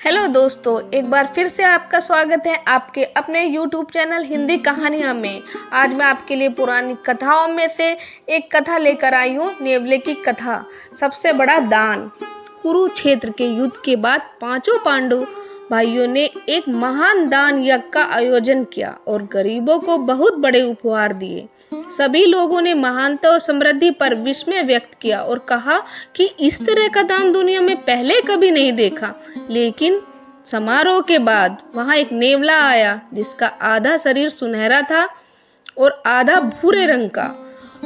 Hello दोस्तों, एक बार फिर से आपका स्वागत है आपके अपने YouTube चैनल हिंदी कहानियाँ में। आज मैं आपके लिए पुरानी कथाओं में से एक कथा लेकर आई हूँ, नेवले की कथा, सबसे बड़ा दान। कुरुक्षेत्र के युद्ध के बाद पांचों पांडव भाइयों ने एक महान दान यज्ञ का आयोजन किया और गरीबों को बहुत बड़े उपहार दिए। सभी लोगों ने महानता और समृद्धि पर विस्मय व्यक्त किया और कहा कि इस तरह का दान दुनिया में पहले कभी नहीं देखा। लेकिन समारोह के बाद वहां एक नेवला आया जिसका आधा शरीर सुनहरा था और आधा भूरे रंग का,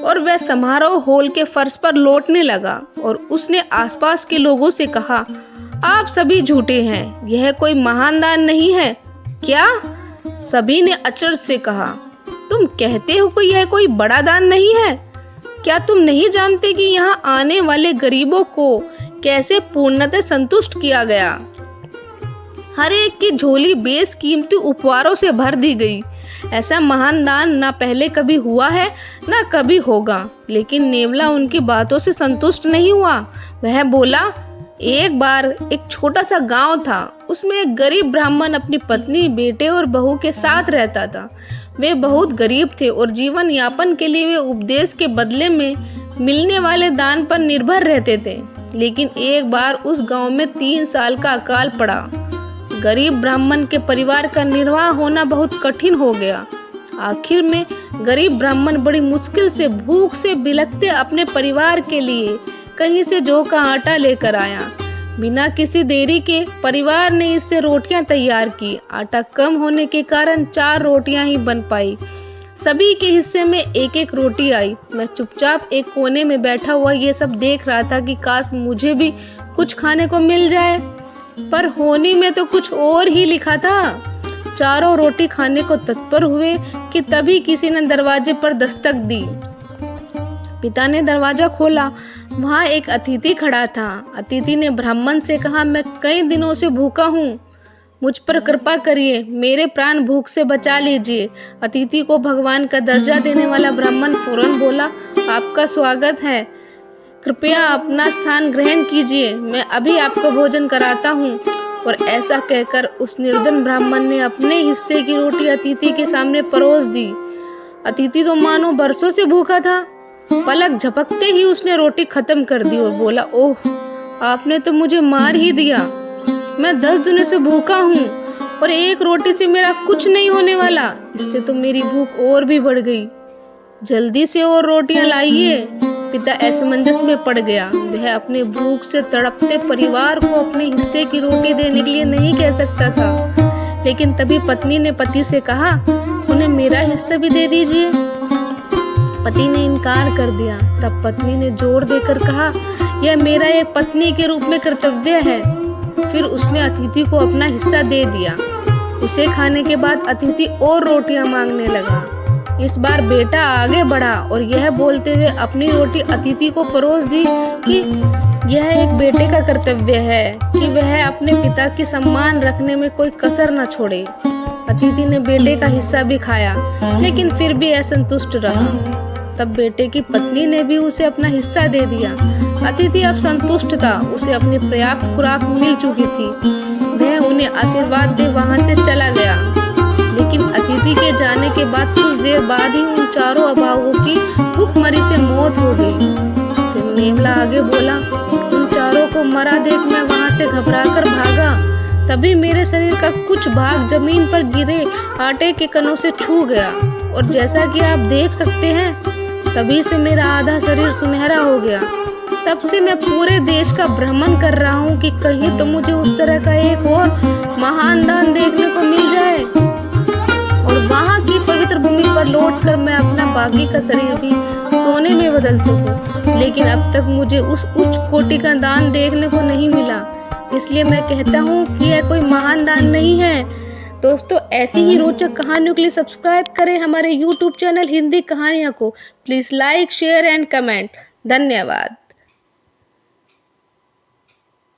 और वह समारोह हॉल के फर्श पर लौटने लगा और उसने आसपास के लोगों से कहा, आप सभी झूठे हैं, यह कोई महान दान नहीं है क्या? सभी ने अचरज से कहा, तुम कहते हो कि यह कोई बड़ा दान नहीं है? क्या तुम नहीं जानते कि यहाँ आने वाले गरीबों को कैसे पूर्णतः संतुष्ट किया गया? हर एक की झोली बेशकीमती उपहारों से भर दी गई। ऐसा महान दान ना पहले कभी हुआ है ना कभी होगा। लेकिन नेवला उनकी बातों से संतुष्ट नहीं हुआ। वह बोला, एक बार एक छोटा सा गांव था। उसमें एक गरीब ब्राह्मण अपनी पत्नी, बेटे और बहू के साथ रहता था। वे बहुत गरीब थे और जीवन यापन के लिए वे उपदेश के बदले में मिलने वाले दान पर निर्भर रहते थे। लेकिन एक बार उस गांव में 3 साल का अकाल पड़ा। गरीब ब्राह्मण के परिवार का निर्वाह होना बहुत कठिन हो गया। आखिर में गरीब ब्राह्मण बड़ी मुश्किल से भूख से बिलखते अपने परिवार के लिए कहीं से जौ का आटा लेकर आया। बिना किसी देरी के परिवार ने इससे रोटियां तैयार की। आटा कम होने के कारण 4 रोटियां ही बन पाई। सभी के हिस्से में एक एक रोटी आई। मैं चुपचाप एक कोने में बैठा हुआ ये सब देख रहा था कि काश मुझे भी कुछ खाने को मिल जाए, पर होनी में तो कुछ और ही लिखा था। चारों रोटी खाने को तत्पर हुए कि तभी किसी ने दरवाजे पर दस्तक दी। पिता ने दरवाजा खोला। वहाँ एक अतिथि खड़ा था। अतिथि ने ब्राह्मण से कहा, मैं कई दिनों से भूखा हूँ, मुझ पर कृपा करिए, मेरे प्राण भूख से बचा लीजिए। अतिथि को भगवान का दर्जा देने वाला ब्राह्मण फौरन बोला, आपका स्वागत है, कृपया अपना स्थान ग्रहण कीजिए, मैं अभी आपको भोजन कराता हूँ। और ऐसा कहकर उस निर्धन ब्राह्मण ने अपने हिस्से की रोटी अतिथि के सामने परोस दी। अतिथि तो मानो बरसों से भूखा था। पलक झपकते ही उसने रोटी खत्म कर दी और बोला, ओह, आपने तो मुझे मार ही दिया। मैं 10 दिनों से भूखा हूँ और एक रोटी से मेरा कुछ नहीं होने वाला। इससे तो मेरी भूख और भी बढ़ गई। जल्दी से और रोटियां लाइए। पिता असमंजस में पड़ गया। वह अपने भूख से तड़पते परिवार को अपने हिस्से की रोटी देने के लिए नहीं कह सकता था। लेकिन तभी पत्नी ने पति से कहा, उन्हें मेरा हिस्सा भी दे दीजिए। पति ने इनकार कर दिया। तब पत्नी ने जोर देकर कहा, यह मेरा एक पत्नी के रूप में कर्तव्य है। फिर उसने अतिथि को अपना हिस्सा दे दिया। उसे खाने के बाद अतिथि और रोटियां मांगने लगा। इस बार बेटा आगे बढ़ा और यह बोलते हुए अपनी रोटी अतिथि को परोस दी कि यह एक बेटे का कर्तव्य है कि वह अपने पिता की सम्मान रखने में कोई कसर न छोड़े। अतिथि ने बेटे का हिस्सा भी खाया, लेकिन फिर भी असंतुष्ट रहा। तब बेटे की पत्नी ने भी उसे अपना हिस्सा दे दिया। अतिथि अब संतुष्ट था, उसे अपनी पर्याप्त खुराक मिल चुकी थी। वह उन्हें आशीर्वाद दे वहां से चला गया। लेकिन अतिथि के जाने के बाद कुछ देर बाद ही उन चारों अभावों की भूखमरी से मौत हो गई। फिर नेवला आगे बोला, उन चारों को मरा देख मैं वहां से घबराकर भागा। तभी मेरे शरीर का कुछ भाग जमीन पर गिरे आटे के कणों से छू गया और जैसा कि आप देख सकते हैं, तभी से मेरा आधा शरीर सुनहरा हो गया। तब से मैं पूरे देश का भ्रमण कर रहा हूँ कि कहीं तो मुझे उस तरह का एक और महान दान देखने को मिल जाए और वहाँ की पवित्र भूमि पर लौटकर मैं अपना बाकी का शरीर भी सोने में बदल सकूं। लेकिन अब तक मुझे उस उच्च कोटि का दान देखने को नहीं मिला। इसलिए मैं कहता हूँ कि यह कोई महान दान नहीं है। दोस्तों, ऐसी ही रोचक कहानियों के लिए सब्सक्राइब करें हमारे YouTube चैनल हिंदी कहानियाँ को। Please like, share and comment. धन्यवाद।